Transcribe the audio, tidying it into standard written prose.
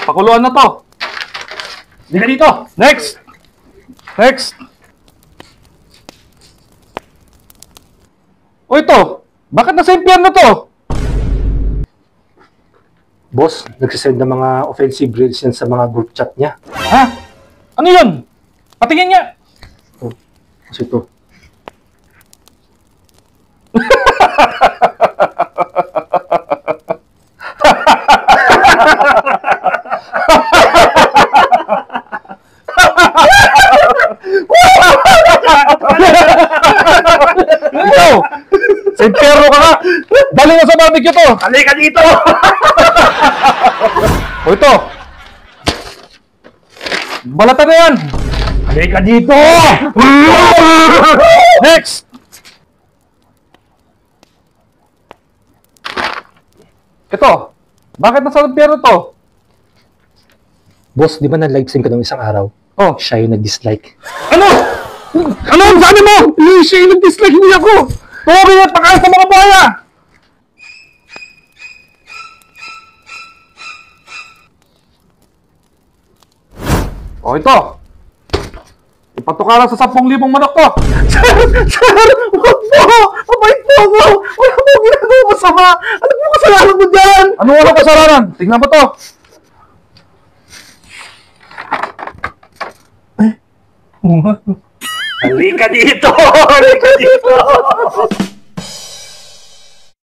Pakuluan na to. Hindi ka dito. Next! Next! O ito, bakit nasa impyerno to? Boss, nagsisend ng mga offensive reels yan sa mga group chat niya. Ha? Ano yun? Patingin niya! Oh, kasi ito. Ikaw! Sa impyerno ka nga! Dali mo sa barbecue to! Halika dito! O ito! Balatan na yan! Halika dito! Next! Ito! Bakit nasa impyerno to? Boss, di ba na-livestream ka nung isang araw? Oh, Siya yung nag-dislike. ano? Ano ang sabi mo? Siya yung nag-dislike, hindi ako! Tumawin at pakain sa mga buhaya! O ito! Ipatukaran sa 10,000 manok to! Sir! Huwag po! Mabait po ako! Wala po ginagawa masama! Ano po kasalanan mo dyan? Ano wala kasalanan? Tingnan mo to! Halika dito! Halika dito!